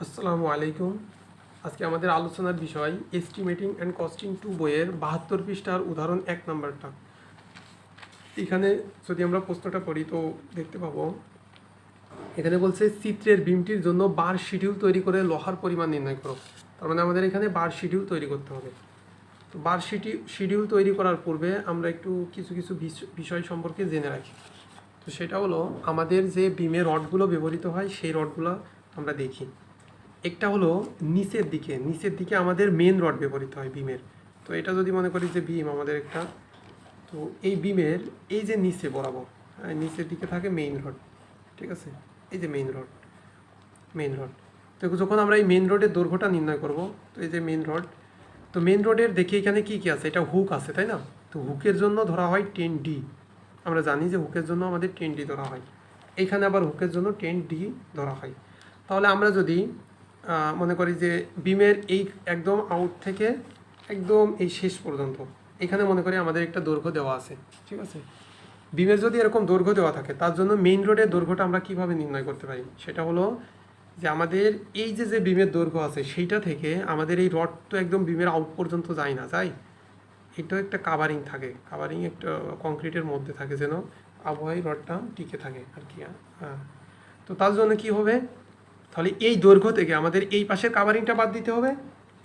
আসসালামু আলাইকুম। আজকে আমাদের আলোচনার বিষয় এস্টিমেটিং অ্যান্ড কস্টিং 2 বইয়ের 72 পৃষ্ঠার উদাহরণ 1 নাম্বারটা। এখানে যদি আমরা প্রশ্নটা পড়ি তো দেখতে পাবো এখানে বলছে চিত্রের বিমটির জন্য বার শিডিউল তৈরি করে লোহার পরিমাণ নির্ণয় করো। তার মানে আমাদের এখানে বার শিডিউল তৈরি করতে হবে। তো বার শিডিউল তৈরি করার পূর্বে আমরা একটু কিছু বিষয় সম্পর্কে জেনে রাখি। তো সেটা হলো আমাদের যে বিমে রডগুলো ব্যবহৃত হয় সেই রডগুলো আমরা দেখি। একটা হলো নিচের দিকে আমাদের মেন রড ব্যবহৃত হয় বিমের। তো এটা যদি মনে করি যে বিম আমাদের একটা, তো এই বিমের এই যে নিচে বরাবর, নিচের দিকে থাকে মেইন রড, ঠিক আছে? এই যে মেইন রড। তো যখন আমরা এই মেইন রডের দৈর্ঘ্যটা নির্ণয় করব, তো এই যে মেইন রড, তো মেইন রডের দেখি এখানে কি কি আছে, এটা হুক আছে তাই না? তো হুকের জন্য ধরা হয় 10D। আমরা জানি যে হুকের জন্য আমাদের 10D ধরা হয়, এইখানে আবার হুকের জন্য 10D ধরা হয়। তাহলে আমরা যদি মনে করি যে বিমের এই একদম আউট থেকে একদম এই শেষ পর্যন্ত এখানে মনে করি আমাদের একটা দৈর্ঘ্য দেওয়া আছে, ঠিক আছে? বিমের যদি এরকম দৈর্ঘ্য দেওয়া থাকে, তার জন্য মেইন রোডের দৈর্ঘ্যটা আমরা কিভাবে নির্ণয় করতে পারি, সেটা হলো যে আমাদের এই যে বিমের দৈর্ঘ্য আছে সেইটা থেকে আমাদের এই রড তো একদম বিমের আউট পর্যন্ত যায় না, যায়, এটাও একটা কাভারিং থাকে, কাভারিং একটা কংক্রিটের মধ্যে থাকে যেন আবহাওয়ায় রডটা টিকে থাকে আর কি। হ্যাঁ, তো তার জন্য কি হবে, তাহলে এই দৈর্ঘ্য থেকে আমাদের এই পাশের কাভারিংটা বাদ দিতে হবে,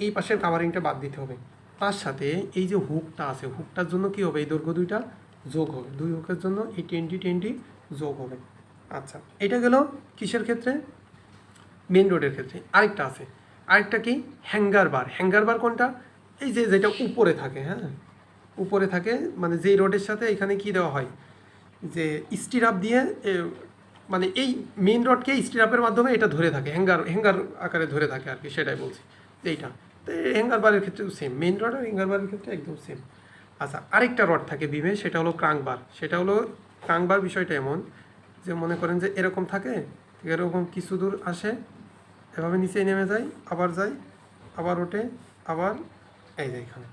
এই পাশের কাভারিংটা বাদ দিতে হবে। তার সাথে এই যে হুকটা আছে, হুকটার জন্য কি হবে, এই দৈর্ঘ্য দুইটা যোগ হবে, দুই হুকের জন্য এই 10D যোগ হবে। আচ্ছা, এটা গেল কিসের ক্ষেত্রে, মেন রোডের ক্ষেত্রে। আরেকটা আছে, আরেকটা কি, হ্যাঙ্গার বার কোনটা, এই যে যেটা উপরে থাকে, হ্যাঁ উপরে থাকে, মানে যেই রোডের সাথে এখানে কি দেওয়া হয়, যে স্টিরাপ দিয়ে মানে এই মেইন রডকে স্টিরাপের মাধ্যমে এটা ধরে থাকে, হ্যাঙ্গার আকারে ধরে থাকে আর কি, সেটাই বলছি এইটা। তো হ্যাঙ্গার বারের ক্ষেত্রেও সেম, মেইন রড আর হ্যাঙ্গার বারের ক্ষেত্রে একদম সেম। আচ্ছা, আরেকটা রড থাকে বিমে, সেটা হলো ক্রাঙ্ক বার। বিষয়টা এমন যে মনে করেন যে এরকম থাকে, এরকম কিছু দূর আসে, এভাবে নিচে নেমে যায়, আবার যায়, আবার ওঠে, আবার এই যে এখানে।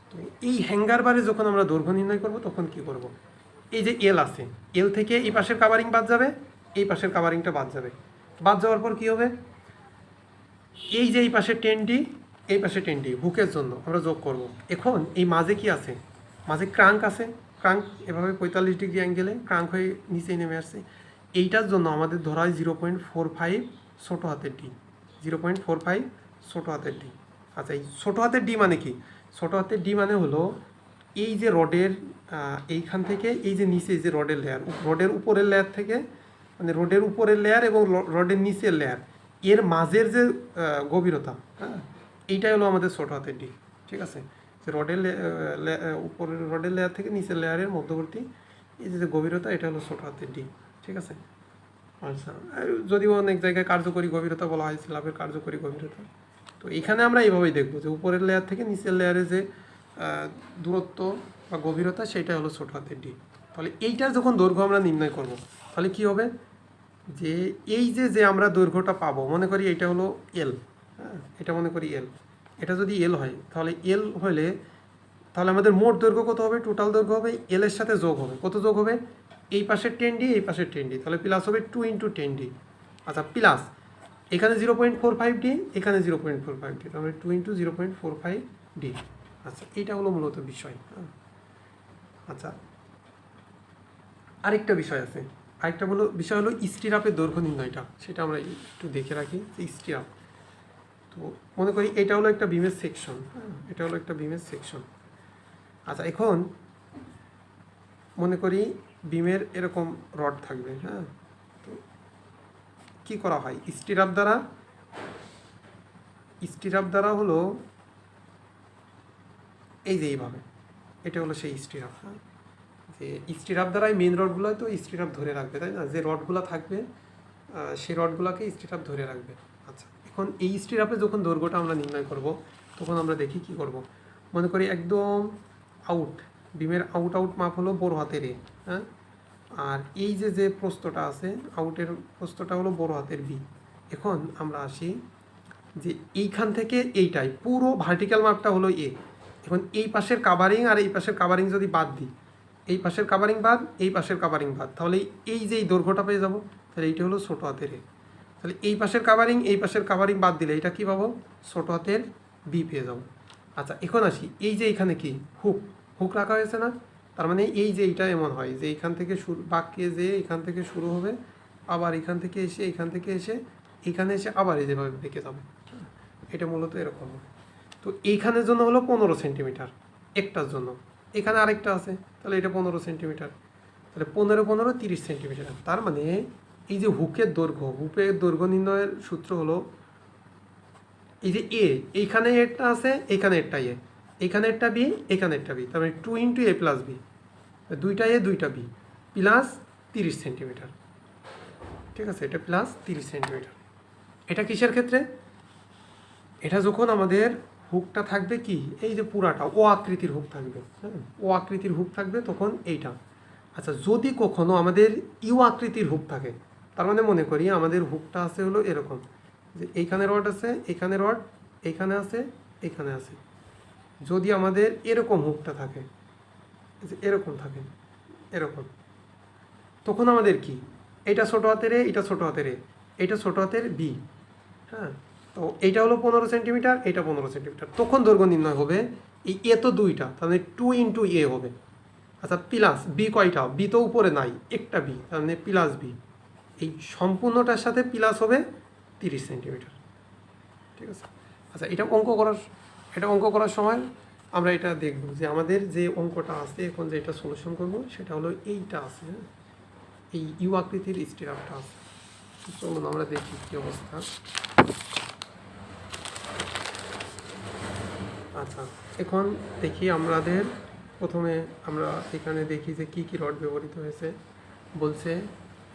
তো এই হ্যাঙ্গার বারে যখন আমরা দৈর্ঘ্য নির্ণয় করব তখন কি করব, এই যে এল আছে, এল থেকে এই পাশের কাভারিং বাদ যাবে, এই পাশের কাভারিংটা বাদ যাবে, বাদ যাওয়ার পর কি হবে, এই যে এই পাশে 10D, এই পাশে 10D হুকের জন্য আমরা যোগ করব। এখন এই মাঝে কি আছে, মাঝে ক্রাঙ্ক আছে, ক্রাঙ্ক এভাবে 45° অ্যাঙ্গেলে ক্রাঙ্ক হয়ে নিচে নেমে আসছে। এইটার জন্য আমাদের ধরা হয় 0.45 ছোটো হাতের ডি, 0.45 ছোটো হাতের ডি। আচ্ছা, এই ছোটো হাতের ডি মানে কি, ছোটো হাতের ডি মানে হলো এই যে রডের এইখান থেকে এই যে নিচে যে রডের লেয়ার, রডের উপরের লেয়ার থেকে, মানে রডের উপরের লেয়ার এবং রডের নিচের লেয়ার, এর মাঝের যে গভীরতা, হ্যাঁ এইটাই হলো আমাদের ছোটো হাতের ডি, ঠিক আছে? যে রডের উপরের রডের লেয়ার থেকে নিচের লেয়ারের মধ্যবর্তী এই যে গভীরতা, এটা হলো ছোটো হাতের ডি, ঠিক আছে? আচ্ছা, যদিও অনেক জায়গায় কার্যকরী গভীরতা বলা হয়, স্ল্যাবের কার্যকরী গভীরতা। তো এখানে আমরা এইভাবেই দেখবো যে উপরের লেয়ার থেকে নিচের লেয়ারে যে দূরত্ব বা গভীরতা, সেটা হলো ছোটো হাতের ডি। তাহলে এইটার যখন দৈর্ঘ্য আমরা নির্ণয় করব, তাহলে কি হবে, যে এই যে আমরা দৈর্ঘ্যটা পাবো, মনে করি এটা হলো এল, হ্যাঁ এটা মনে করি এল, এটা যদি এল হয়, তাহলে এল হলে তাহলে আমাদের মোট দৈর্ঘ্য কত হবে, টোটাল দৈর্ঘ্য হবে এল এর সাথে যোগ হবে, কত যোগ হবে, এই পাশের 10D, এই পাশের 10D, তাহলে প্লাস হবে 2 × 10D। আচ্ছা, প্লাস এখানে 0.45D, এখানে 0.45D, তাহলে 2 × 0.45D। আচ্ছা, এইটা হলো মূলত বিষয়। হ্যাঁ, আচ্ছা, আরেকটা বিষয় আছে, আরেকটা বিষয় হলো স্টিরাপের দৈর্ঘ্য নির্ণয়টা, সেটা আমরা একটু দেখে রাখি যে স্টিরাপ। তো মনে করি এটা হলো একটা বিমের সেকশন, হ্যাঁ এটা হলো একটা বিমের সেকশন। আচ্ছা, এখন মনে করি বিমের এরকম রড থাকবে, হ্যাঁ তো কী করা হয়, স্টিরাপ দ্বারা হলো এই যে এইভাবে, এটা হলো সেই স্টিরাপ। হ্যাঁ, যে স্টিরাপ দ্বারাই মেন রডগুলো তো স্টিরাপ ধরে রাখবে, তাই না? যে রডগুলো থাকবে সেই রডগুলোকে স্টিরাপ ধরে রাখবে। আচ্ছা, এখন এই স্টিরাপে যখন দৈর্ঘ্যটা আমরা নির্ণয় করব, তখন আমরা দেখি কি করব, মনে করি একদম আউট, বিমের আউট মাপ হলো বড় হাতের এ, হ্যাঁ, আর এই যে প্রস্থটা আছে, আউটের প্রস্থটা হলো বড় হাতের বি। এখন আমরা আসি যে এইখান থেকে এইটাই পুরো ভার্টিক্যাল মাপটা হলো এ। এখন এই পাশের কাভারিং আর এই পাশের কাভারিং যদি বাদ দিই, এই পাশের কাভারিং বাদ, এই পাশের কাভারিং বাদ, তাহলে এই যে এই দৈর্ঘ্যটা পেয়ে যাব, তাহলে এইটা হলো ছোটো হাতের এ। তাহলে এই পাশের কাভারিং বাদ দিলে এটা কী পাবো, ছোট হাতের বি পেয়ে যাবো। আচ্ছা এখন আসি, এই যে এখানে কি হুক রাখা হয়েছে না, তার মানে এই যে এইটা এমন হয় যে এইখান থেকে বাক্যে যে এখান থেকে শুরু হবে, আবার এখান থেকে এসে এখানে এসে আবার এই যেভাবে বেঁকে যাবে। এটা মূলত এরকম হবে। তো এইখানের জন্য হলো 15 সেন্টিমিটার একটার জন্য, এখানে আরেকটা আছে, তাহলে এটা 15 সেন্টিমিটার, তাহলে 15 30 সেন্টিমিটার। তার মানে এই যে হুকের দৈর্ঘ্য নির্ণয়ের সূত্র হলো এই যে এইখানে একটা আছে, এইখানে একটা এইখানে একটা বি, এখানে একটা বি, তার মানে 2 × a + b, দুইটা দুইটা বি প্লাস 30 সেন্টিমিটার। ঠিক আছে, এটা প্লাস 30 সেন্টিমিটার। এটা কিসের ক্ষেত্রে, এটা যখন আমাদের হুকটা থাকবে কি এই যে পুরাটা ও আকৃতির হুক থাকবে, হ্যাঁ ও আকৃতির হুক থাকবে তখন এইটা। আচ্ছা যদি কখনো আমাদের ইউ আকৃতির হুক থাকে, তার মানে মনে করি আমাদের হুকটা আছে হলো এরকম, যে এইখানে রড আছে, এইখানে রড, এইখানে আছে, এইখানে আছে। যদি আমাদের এরকম হুকটা থাকে, এরকম থাকে এরকম, তখন আমাদের কি এটা ছোটো হাতের এ, এটা ছোটো হাতের এ, এটা ছোটো হাতের বি, হ্যাঁ। তো এইটা হলো 15 সেন্টিমিটার, এটা 15 সেন্টিমিটার। তখন দৈর্ঘ্য নির্ণয় হবে এই এ তো দুইটা, তাহলে 2 × a হবে। আচ্ছা প্লাস বি কয়টা, বি তো উপরে নাই, একটা বি, তার মানে প্লাস বি, এই সম্পূর্ণটার সাথে প্লাস হবে 30 সেন্টিমিটার। ঠিক আছে। আচ্ছা এটা অঙ্ক করার সময় আমরা এটা দেখব যে আমাদের যে অঙ্কটা আছে এখন যে এটা সলিউশন করব সেটা হলো এইটা আছে, এই ইউ আকৃতির স্টিরাপটা আছে। চলুন আমরা দেখি কী অবস্থা। আচ্ছা এখন দেখি আমাদের প্রথমে আমরা এখানে দেখি যে কী কী রড ব্যবহৃত হয়েছে। বলছে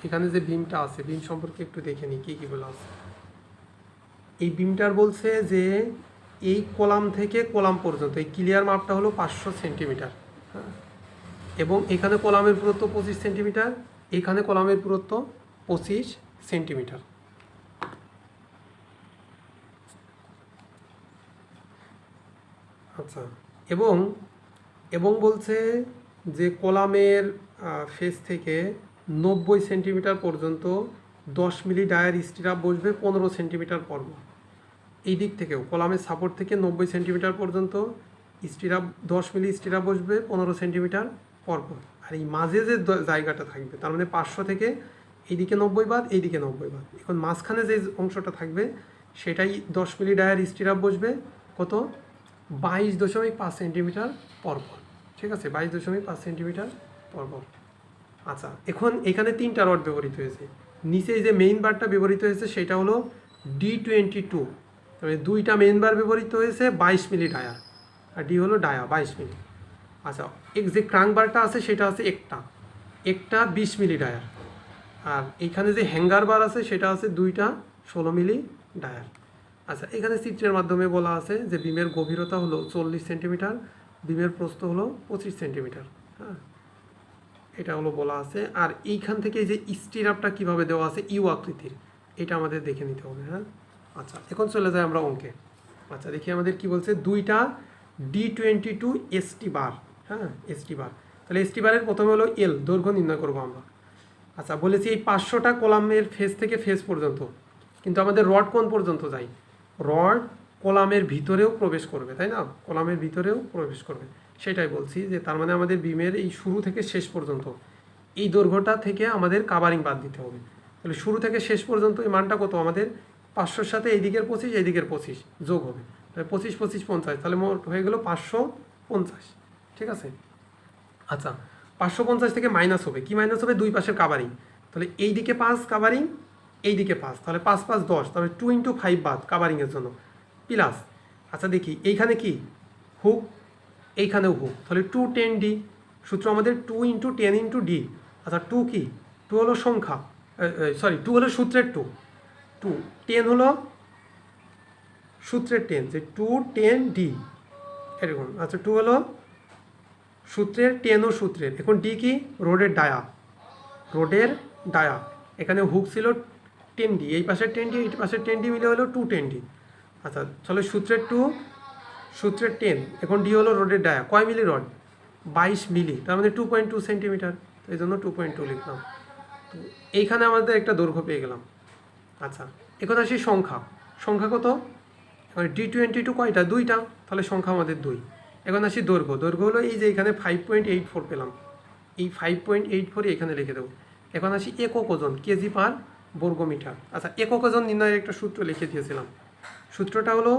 এখানে যে বিমটা আছে, বিম সম্পর্কে একটু দেখে নিই কী কীগুলো আছে। এই বিমটার বলছে যে এই কলাম থেকে কলাম পর্যন্ত এই ক্লিয়ার মাপটা হলো 500 সেন্টিমিটার, হ্যাঁ, এবং এখানে কলামের পুরুত্ব 25 সেন্টিমিটার, এখানে কলামের পুরুত্ব 25 সেন্টিমিটার। আচ্ছা এবং বলছে যে কলামের ফেস থেকে 90 সেন্টিমিটার পর্যন্ত 10 মিলি ডায়ার স্টিরাপ বসবে 15 সেন্টিমিটার পরপর। এই দিক থেকেও কলামের সাপোর্ট থেকে 90 সেন্টিমিটার পর্যন্ত স্টিরাপ 10 মিলি স্টিরাপ বসবে 15 সেন্টিমিটার পরপর। আর এই মাঝে যে জায়গাটা থাকবে তার মানে 500 থেকে এইদিকে 90 বাদ, এইদিকে 90 বাদ, এখন মাঝখানে যে অংশটা থাকবে সেটাই 10 মিলি ডায়ার স্টিরাপ বসবে কত, 22.5 সেন্টিমিটার পরপর। ঠিক আছে, 22.5 সেন্টিমিটার পরপর। আচ্ছা এখন এখানে 3টা রড ব্যবহৃত হয়েছে, নিচে যে মেইন বারটা ব্যবহৃত হয়েছে সেটা হলো D22, তবে 2টা মেইন বার ব্যবহৃত হয়েছে 22 মিলি ডায়ার, আর ডি হলো ডায়া 22 মিলি। আচ্ছা যে ক্রাঙ্ক বারটা আছে সেটা আছে একটা 20 মিলি ডায়ার, আর এইখানে যে হ্যাঙ্গার বার আছে সেটা আছে 2টা 16 মিলি ডায়ার। আচ্ছা এখানে চিত্রের মাধ্যমে বলা আছে যে বিমের গভীরতা হলো 40 সেন্টিমিটার, বিমের প্রস্থ হলো 25 সেন্টিমিটার, হ্যাঁ এটা হলো বলা আছে। আর এইখান থেকে যে স্টিরাপটা কিভাবে দেওয়া আছে ইউ আকৃতির, এটা আমাদের দেখে নিতে হবে, হ্যাঁ। আচ্ছা এখন চলে যাই আমরা অঙ্কে। আচ্ছা দেখি আমাদের কি বলছে, 2টা D22 ST বার, হ্যাঁ ST বার। তাহলে ST বারের প্রথমে হলো এল, দৈর্ঘ্য নির্ণয় করবো আমরা। আচ্ছা বলেছি এই 500টা কলামের ফেস থেকে ফেস পর্যন্ত, কিন্তু আমাদের রড কোন পর্যন্ত যায়, রড কলামের ভিতরেও প্রবেশ করবে, তাই না, কলামের ভিতরেও প্রবেশ করবে, সেটাই বলছি যে তার মানে আমাদের বিমের এই শুরু থেকে শেষ পর্যন্ত এই দৈর্ঘ্যটা থেকে আমাদের কাভারিং বাদ দিতে হবে। তাহলে শুরু থেকে শেষ পর্যন্ত এই মানটা কত, আমাদের 500-র সাথে এইদিকের 25 এইদিকের 25 যোগ হবে, তাহলে 25 25 50, তাহলে মোট হয়ে গেল 550। ঠিক আছে। আচ্ছা 550 থেকে মাইনাস হবে, কি মাইনাস হবে, দুই পাশের কাভারিং, তাহলে এইদিকে 5 কাভারিং, এইদিকে 5, তাহলে 5 5 10, তাহলে 2 × 5 বাদ কাভারিংয়ের জন্য প্লাস। আচ্ছা দেখি এইখানে কি হুক, এইখানেও হুক, তাহলে 210D, সূত্র আমাদের 2 × 10 × D। আচ্ছা 2 কি, 2 হলো সংখ্যা, সরি 2 হলো সূত্রের 2 10 হলো সূত্রের 10, যে 210D এরকম। আচ্ছা 2 হলো সূত্রের, 10 ও সূত্রের, এখন ডি কি, রোডের ডায়া, এখানে হুক ছিল 10D, এই পাশের 10D এই পাশের 10D মিলে হলো 210D। আচ্ছা চলো সূত্রের 2 সূত্রের 10, এখন ডি হলো রোডের ডায়া, কয় মিলি রড, 22 মিলি, তার মানে 2.2 সেন্টিমিটার, তো এই জন্য 2.2 লিখলাম। তো এইখানে আমাদের একটা দৈর্ঘ্য পেয়ে গেলাম। আচ্ছা, এখন আসি সংখ্যা। সংখ্যা কত? D22 কয়টা? দুইটা, তাহলে সংখ্যা আমাদের 2। এখন আসি দৈর্ঘ্য। দৈর্ঘ্য হলো এই যে এখানে 5.84 পেলাম, এই 5.84 এখানে লিখে দেবো। এখন আসি একক ওজন, কেজি পার বর্গমিটার। আচ্ছা, একক ওজন নির্ণয়ের একটা সূত্র লিখে দিয়েছিলাম। সূত্রটা হলো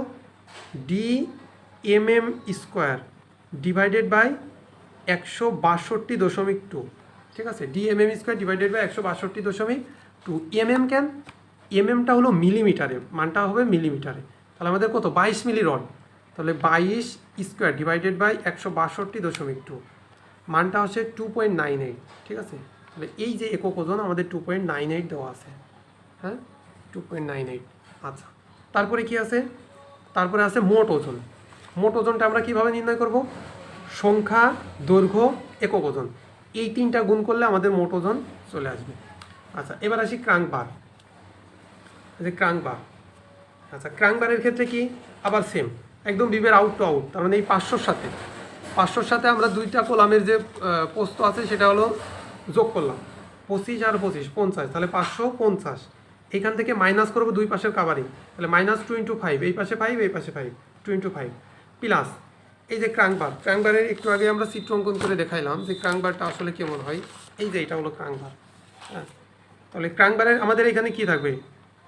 DMM স্কোয়ার ডিভাইডেড বাই 162.2। ঠিক আছে, DMM square divided by 162.2। MM কেন? MMটা হলো মিলিমিটারে, মানটা হবে মিলিমিটারে। তাহলে আমাদের কত? 22 মিলি রড। তাহলে 22 স্কোয়ার ডিভাইডেড বাই 162.2, মানটা হচ্ছে 2.98। ঠিক আছে, তাহলে এই যে একক ওজন আমাদের 2.98 দেওয়া আছে। হ্যাঁ, 2.98। আচ্ছা, তারপরে কি আছে? তারপরে আছে মোট ওজন। মোট ওজনটা আমরা কিভাবে নির্ণয় করব? সংখ্যা, দৈর্ঘ্য, একক ওজন, এই তিনটা গুণ করলে আমাদের মোট ওজন চলে আসবে। আচ্ছা, এবার আসি ক্রাঙ্ক বার। যে ক্রাঙ্ক বার, আচ্ছা ক্রাঙ্ক বারের ক্ষেত্রে কি? আবার সেম, একদম বিবের আউট টু আউট। তার মানে এই 500-র সাথে আমরা দুইটা কলামের যে পোস্ত আছে সেটা হলো যোগ করলাম, 25 আর 25 50, তাহলে 550। এখান থেকে মাইনাস করবো দুই পাশের কাভারিং, তাহলে -2 × 5, এই পাশে 5, এই পাশে 5, 2 × 5 প্লাস এই যে ক্রাঙ্ক বার। ক্রাঙ্ক বারের একটু আগে আমরা চিত্র অঙ্কন করে দেখাইলাম যে ক্রাঙ্ক বারটা আসলে কেমন হয়। এই যে এটা হলো ক্রাঙ্ক বার। হ্যাঁ, তাহলে ক্রাঙ্ক বারের আমাদের এখানে কি থাকবে?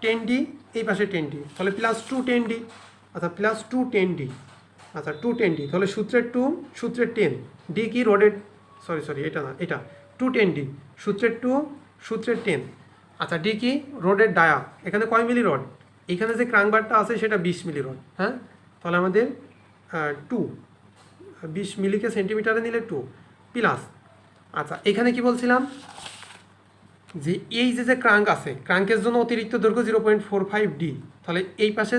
10D, এই পাশে 10D, তাহলে +2 10D। আচ্ছা, +2 10D। আচ্ছা, 2 10D, তাহলে সূত্রের 2, সূত্রের 10, ডি কি? রোডের, সরি এটা না, এটা 2 10D, সূত্রের 2, সূত্রের 10। আচ্ছা, ডি কি? রোডের ডায়া। এখানে কয় মিলি রড? এখানে যে ক্রাঙ্ক বারটা আছে সেটা 20 মিলি রড। হ্যাঁ, তাহলে আমাদের 2, 20 মিলিকে সেন্টিমিটারে নিলে 2 প্লাস। আচ্ছা, এখানে কি বলছিলাম? যে এই যে ক্রাঙ্ক আছে, ক্রাঙ্কের জন্য অতিরিক্ত দৈর্ঘ্য 0.45D, তাহলে এই পাশে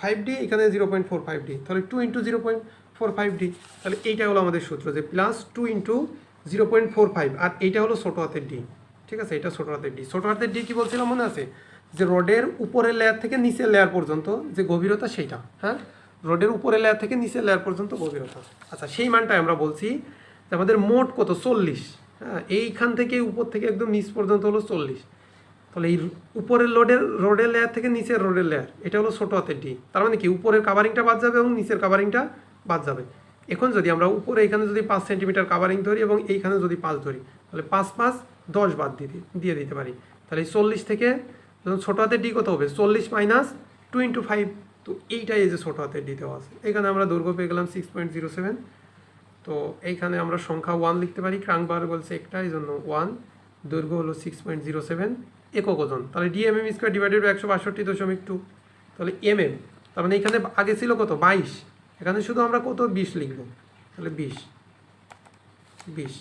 5D, এখানে 0.45D, তাহলে 2 × 0.45D। তাহলে এইটা হলো আমাদের সূত্র, যে +2 × 0.45, আর এইটা হলো ছোটো হাতের ডি। ঠিক আছে, এটা ছোটো হাতের ডি। ছোটো হাতের ডি কি বলছিলাম মনে আছে? যে রডের উপরের লেয়ার থেকে নিচের লেয়ার পর্যন্ত যে গভীরতা সেইটা। হ্যাঁ, রডের উপরের লেয়ার থেকে নিচের লেয়ার পর্যন্ত গভীরতা। আচ্ছা, সেই মানটাই আমরা বলছি যে আমাদের মোট কত? 40। হ্যাঁ, এইখান থেকে উপর থেকে একদম নিচ পর্যন্ত হলো 40। তাহলে এই উপরের রোডের লেয়ার থেকে নিচের রোডের লেয়ার, এটা হলো ছোটো হাতের ডি। তার মানে কি? উপরের কাভারিংটা বাদ যাবে এবং নিচের কাভারিংটা বাদ যাবে। এখন যদি আমরা উপরে এখানে যদি 5 সেন্টিমিটার কাভারিং ধরি এবং এইখানে যদি 5 ধরি, তাহলে 5 5 10 বাদ দিয়ে দিতে পারি। তাহলে এই 40 থেকে ছোটো হাতের ডি কত হবে? 40 - 2 × 5। তো এইটাই এই যে ছোটো হাতের ডি দেওয়া আছে। এখানে আমরা দৈর্ঘ্য পেয়ে গেলাম 6.07। তো এইখানে আমরা সংখ্যা 1 লিখতে পারি, ক্রাঙ্ক বার বলছে একটা, এই জন্য 1। দৈর্ঘ্য হলো 6.07। একক ওজন, তাহলে DMM স্কোয়ার ডিভাইডেড বাই 162.2, তাহলে MM। তার মানে এখানে আগে ছিল কত? 22, এখানে শুধু আমরা কত? 20 লিখব। তাহলে 20,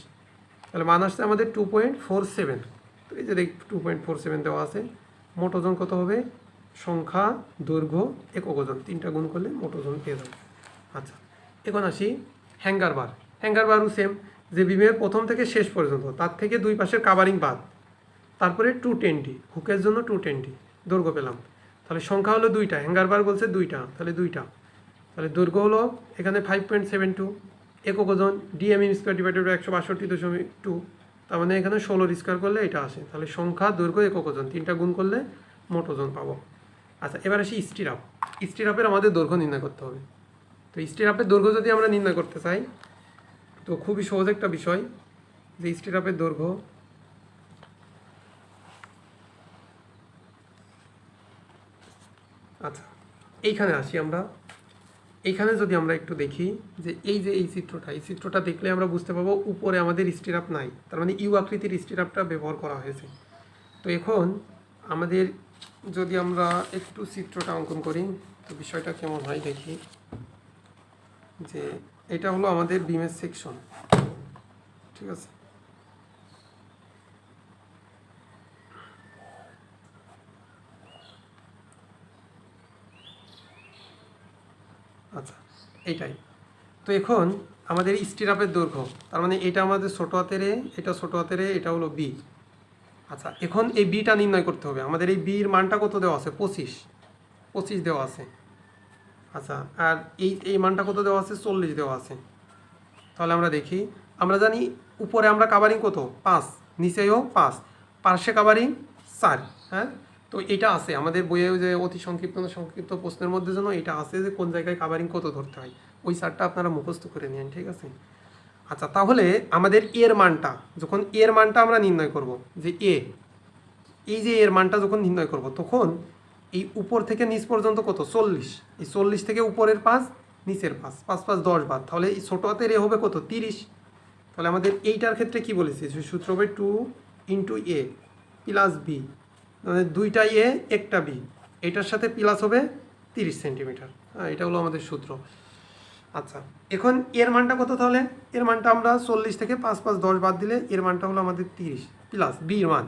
তাহলে মান আসছে আমাদের 2.47। তো এই যে 2.47 দেওয়া আছে। মোট ওজন কত হবে? সংখ্যা, দৈর্ঘ্য, একক ওজন, তিনটা গুণ করলে মোট ওজন পেয়ে যাবে। আচ্ছা, এখন আসি হ্যাঙ্গার বার। হ্যাঙ্গার বারও সেম, যে বিমের প্রথম থেকে শেষ পর্যন্ত, তার থেকে দুই পাশের কাভারিং বাদ, তারপরে 210D, হুকের জন্য 210D দৈর্ঘ্য পেলাম। তাহলে সংখ্যা হলো 2টা, হ্যাঙ্গার বার বলছে 2টা, তাহলে 2টা। তাহলে দৈর্ঘ্য হলো এখানে 5.72। একক ওজন DMM স্কোয়ার ডিভাইডেড বাই 162.2, তার মানে এখানে 16 স্কোয়ার করলে এটা আসে। তাহলে সংখ্যা, দৈর্ঘ্য, একক ওজন, তিনটা গুণ করলে মোট ওজন পাবো। আচ্ছা, এবার আসি স্টিরাপ। স্টিরাপের আমাদের দৈর্ঘ্য নির্ণয় করতে হবে। তো স্টিরাপের দৈর্ঘ্য যদি আমরা নির্ণয় করতে চাই, তো খুবই সহজ একটা বিষয়, যে স্টিরাপের দৈর্ঘ্য, আচ্ছা এইখানে আসি আমরা। এইখানে যদি আমরা একটু দেখি যে এই যে এই চিত্রটা দেখলে আমরা বুঝতে পারবো উপরে আমাদের স্টিরাপ নাই, তার মানে ইউ আকৃতির স্টিরাপটা ব্যবহার করা হয়েছে। তো এখন আমাদের যদি আমরা একটু চিত্রটা অঙ্কন করি, তো বিষয়টা কেমন হয় দেখি। যে এটা হলো আমাদের বিমের সেকশন, ঠিক আছে। আচ্ছা, এইটাই। তো এখন আমাদের স্টিরাপের দৈর্ঘ্য, তার মানে এটা আমাদের ছোটো হাতের এ, এটা ছোটো হাতের এ, এটা হলো বি। আচ্ছা, এখন এই বিটা নির্ণয় করতে হবে। আমাদের এই বির মানটা কত দেওয়া আছে? 25 দেওয়া আছে। আচ্ছা, আর এই মানটা কত দেওয়া আছে? 40 দেওয়া আছে। তাহলে আমরা দেখি, আমরা জানি উপরে আমরা কাভারিং কত? 5, নিচেও 5, পার্শ্বে কাভারিং 4। হ্যাঁ, তো এটা আছে আমাদের বইয়ে যে অতি সংক্ষিপ্ত প্রশ্নের মধ্যে যেন এটা আছে যে কোন জায়গায় কাভারিং কত ধরতে হয়, ওই চারটা আপনারা মুখস্থ করে নিন, ঠিক আছে। আচ্ছা, তাহলে আমাদের এর মানটা যখন এর মানটা আমরা নির্ণয় করব, যে এই যে এর মানটা যখন নির্ণয় করব, তখন এই উপর থেকে নিচ পর্যন্ত কত 40, এই 40 থেকে উপরের 5 নিচের 5, 5 5 10 বাদ, তাহলে এই ছোটো হাতের এ হবে কত 30। তাহলে আমাদের এইটার ক্ষেত্রে কি বলেছি, সূত্র হবে 2 ইন্টু এ প্লাস বি, মানে দুইটা এ একটা বি, এটার সাথে প্লাস হবে 30 সেন্টিমিটার। হ্যাঁ, এটা হলো আমাদের সূত্র। আচ্ছা, এখন এর মানটা কত, তাহলে এর মানটা আমরা 40 থেকে 5 5 10 বাদ দিলে এর মানটা হলো আমাদের 30 প্লাস বির মান,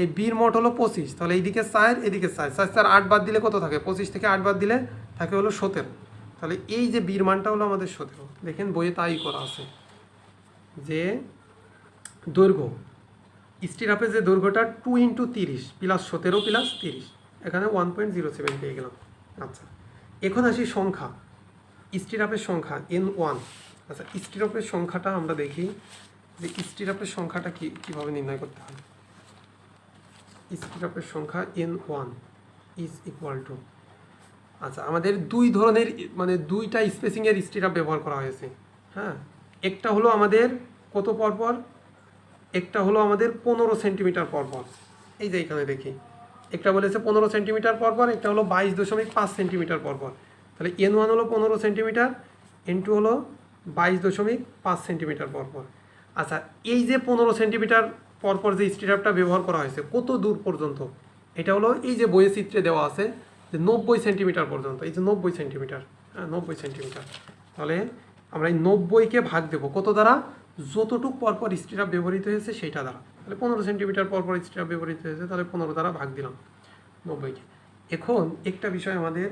এই বির মোট হলো 25, তাহলে এইদিকে 4 এদিকে 4 4 4 8 বাদ দিলে কত থাকে, 25 থেকে 8 বাদ দিলে থাকে হলো 17। তাহলে এই যে বির মানটা হলো আমাদের 17। দেখেন বইয়ে তাই করা আছে যে দৈর্ঘ্য স্টিরাপের যে দৈর্ঘ্যটা 2 ইন্টু 30 প্লাস 17 প্লাস 30, এখানে 1.07 পেয়ে গেলাম। আচ্ছা, এখন আসি সংখ্যা, স্টিরাপের সংখ্যা N1। আচ্ছা, স্টিরাপের সংখ্যাটা আমরা দেখি যে স্টিরাপের সংখ্যাটা কীভাবে নির্ণয় করতে হয়। স্টিরাপের সংখ্যা N1 ইজ ইকুয়াল টু, আচ্ছা আমাদের দুই ধরনের মানে দুইটা স্পেসিংয়ের স্টিরাপ ব্যবহার করা হয়েছে। হ্যাঁ, একটা হলো আমাদের কত পরপর, একটা হলো আমাদের 15 সেন্টিমিটার পরপর। এই যে এখানে দেখি একটা বলেছে 15 সেন্টিমিটার পরপর, একটা হলো 22.5 সেন্টিমিটার পরপর। তাহলে N1 হলো 15 সেন্টিমিটার, N2 হলো 22.5 সেন্টিমিটার পরপর। আচ্ছা, এই যে 15 সেন্টিমিটার পরপর যে স্টিরাপটা ব্যবহার করা হয়েছে কত দূর পর্যন্ত, এটা হলো এই যে বইয়ের চিত্রে দেওয়া আছে যে 90 সেন্টিমিটার পর্যন্ত, এই যে 90 সেন্টিমিটার, হ্যাঁ 90 সেন্টিমিটার। তাহলে আমরা এই 90কে ভাগ দেবো কত দ্বারা, যতটুক পরপর স্টিরাপ ব্যবহৃত হয়েছে সেইটা দ্বারা। তাহলে 15 সেন্টিমিটার পরপর স্টিরাপ ব্যবহৃত হয়েছে, তাহলে 15 দ্বারা ভাগ দিলাম 90কে। এখন একটা বিষয় আমাদের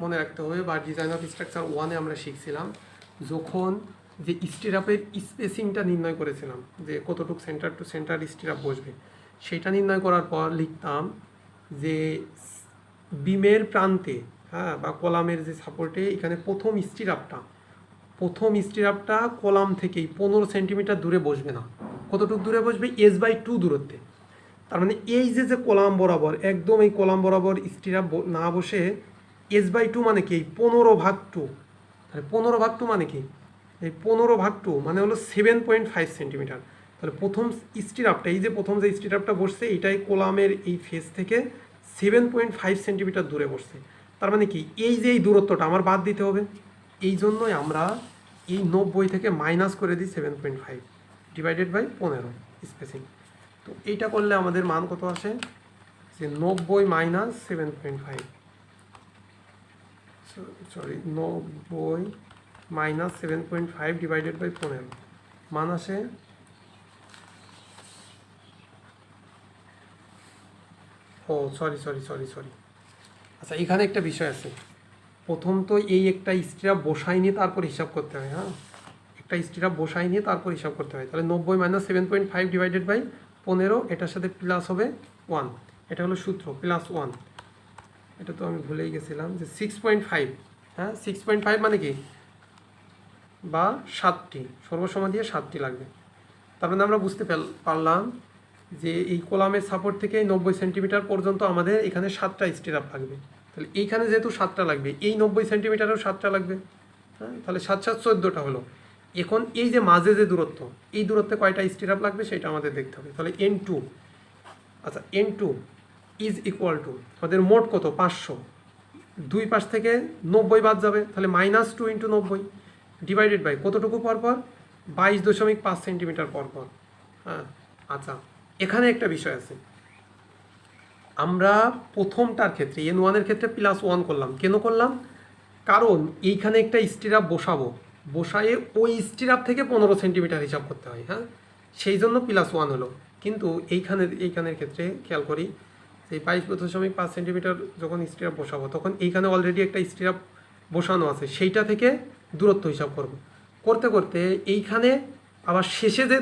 মনে রাখতে হবে, বা ডিজাইন অফ স্ট্রাকচার 1-এ আমরা শিখছিলাম, যখন যে স্টিরাপের স্পেসিংটা নির্ণয় করেছিলাম যে কতটুক সেন্টার টু সেন্টার স্টিরাপ বসবে, সেটা নির্ণয় করার পর লিখতাম যে বিমের প্রান্তে, হ্যাঁ বা কলামের যে সাপোর্টে এখানে প্রথম স্টিরাপটা কলাম থেকেই 15 সেন্টিমিটার দূরে বসবে না। কতটুকু দূরে বসবে, S/2 দূরত্বে। তার মানে এই যে কলাম বরাবর, একদম এই কলাম বরাবর স্টিরাপ না বসে S/2 মানে কি, 15/2। তাহলে 15/2 মানে কি, এই 15/2 মানে হলো 7.5 সেন্টিমিটার। তাহলে প্রথম স্টিরাপটা, এই যে প্রথম যে স্টিরাপটা বসছে এটাই কলামের এই ফেস থেকে 7.5 সেন্টিমিটার দূরে বসছে। তার মানে কি, এই যে এই দূরত্বটা আমার বাদ দিতে হবে, এই জন্যই আমরা এই 90 থেকে মাইনাস করে দিই 7.5 ডিভাইডেড বাই 15 স্পেসিং। তো এইটা করলে আমাদের মান কত আসে, যে 90 minus 7.5, sorry 90 minus 7.5 divided by 15, মান আসে সরি। আচ্ছা, এখানে একটা বিষয় আছে, প্রথম তো এই একটা স্টিরাপ বসাই নিয়ে তারপর হিসাব করতে হয়। হ্যাঁ, একটা স্টিরাপ বসাই নিয়ে তারপর হিসাব করতে হয়। তাহলে 90 মাইনাস 7.5 ডিভাইডেড বাই 15, এটার সাথে প্লাস হবে 1, এটা হলো সূত্র প্লাস 1। এটা তো আমি ভুলেই গেছিলাম যে 6.5, হ্যাঁ 6.5 মানে কি, বা 7টি, সর্বসময় দিয়ে 7টি লাগবে। তার মানে আমরা বুঝতে পারলাম যে এই কলামের সাপোর্ট থেকে 90 সেন্টিমিটার পর্যন্ত আমাদের এখানে 7টা স্টিরাপ লাগবে। তাহলে এইখানে যেহেতু 7টা লাগবে, এই 90 সেন্টিমিটারেও 7টা লাগবে। হ্যাঁ, তাহলে 7 7 14টা হলো। এখন এই যে মাঝে যে দূরত্ব, এই দূরত্বে কয়টা স্টিরাপ লাগবে সেটা আমাদের দেখতে হবে। তাহলে N2, আচ্ছা N2 ইজ ইকুয়াল টু আমাদের মোট কত 500, দুই পাশ থেকে 90 বাদ যাবে, তাহলে -2 ইন্টু 90 ডিভাইডেড বাই কতটুকু পরপর, 22.5 সেন্টিমিটার পরপর। হ্যাঁ, আচ্ছা এখানে একটা বিষয় আছে, আমরা প্রথমটার ক্ষেত্রে N1-এর ক্ষেত্রে +1 করলাম, কেন করলাম, কারণ এইখানে একটা স্টিরাপ বসায়ে ওই স্টিরাপ থেকে 15 সেন্টিমিটার হিসাব করতে হয়। হ্যাঁ, সেই জন্য +1 হলো। কিন্তু এইখানের ক্ষেত্রে খেয়াল করি, সেই 22.5 সেন্টিমিটার যখন স্টিরাপ বসাবো তখন এইখানে অলরেডি একটা স্টিরাপ বসানো আছে, সেইটা থেকে দূরত্ব হিসাব করতে করতে এইখানে আবার শেষে যে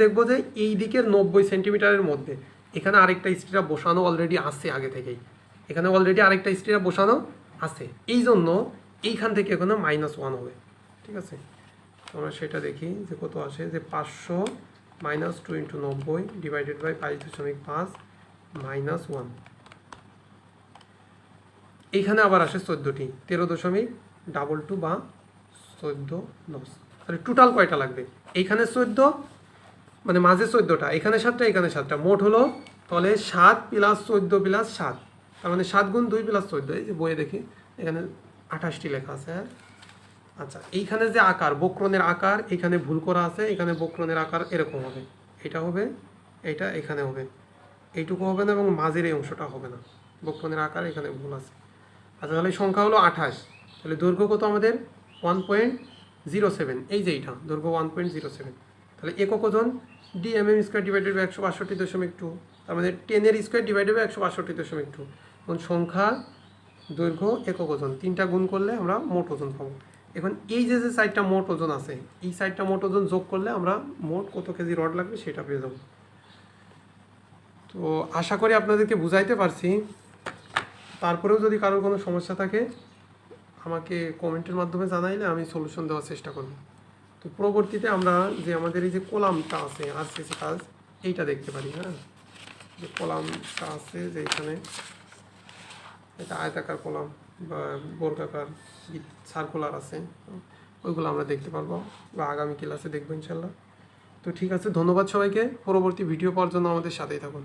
দেখবো যে এই দিকের 90 সেন্টিমিটারের মধ্যে এখানে আরেকটা স্টিরাপ বসানো অলরেডি আছে আগে থেকেই, এখানে অলরেডি আরেকটা স্টিরাপ বসানো আছে, এই জন্য এইখান থেকে এখানে -1 হবে। ঠিক আছে, আমরা সেটা দেখি যে কত আসে, যে 500 -2 ইন্টু 90 ডিভাইডেড বাই 22.5 -1। এইখানে আবার আসে 14টি, 13.22 বা 14 তাহলে টোটাল কয়টা লাগবে? এইখানে 14, মানে মাঝে 14টা, এখানে 7টা, এখানে 7টা, মোট হলো তাহলে 7 প্লাস 14 প্লাস 7, তার মানে 7 গুণ 2 প্লাস 14। এই যে বইয়ে দেখি এখানে 28টি লেখা আছে। হ্যাঁ, আচ্ছা, এইখানে যে আকার, বক্রনের আকার এখানে ভুল করা আছে, এখানে বক্রনের আকার এরকম হবে, এটা হবে, এটা এখানে হবে, এইটুকু হবে না এবং মাঝের এই অংশটা হবে না, বক্রনের আকার এখানে ভুল আছে। আচ্ছা, তাহলে সংখ্যা হলো 28। তাহলে দৈর্ঘ্য কত আমাদের? 1.07। এই যে এইটা দৈর্ঘ্য 1.07। তাহলে একক ওজন dmm² ডিভাইডেড বাই 162.2, তার মানে 10 স্কোয়ার ডিভাইডেড বাই 162.2। এখন সংখ্যা, দৈর্ঘ্য, একক ওজন তিনটা গুণ করলে আমরা মোট ওজন পাবো। এখন এই যে সাইডটা মোট ওজন আছে, এই সাইডটা মোট ওজন যোগ করলে আমরা মোট কত কেজি রড লাগবে সেটা পেয়ে যাবো। তো আশা করি আপনাদেরকে বুঝাইতে পারছি। তারপরেও যদি কারোর কোনো সমস্যা থাকে আমাকে কমেন্টের মাধ্যমে জানাইলে আমি সলিউশন দেওয়ার চেষ্টা করব। তো পরবর্তীতে আমরা যে আমাদের এই যে কলামটা আছে আরসিসি কাজ, এইটা দেখতে পারি। হ্যাঁ, যে কলামটা আছে যে এখানে, এটা আয়তাকার কলাম বা বর্গাকার সার্কুলার আছে, ওইগুলো আমরা দেখতে পারবো বা আগামী ক্লাসে দেখবো ইনশাল্লাহ। তো ঠিক আছে, ধন্যবাদ সবাইকে। পরবর্তী ভিডিও পাওয়ার জন্য আমাদের সাথেই থাকুন।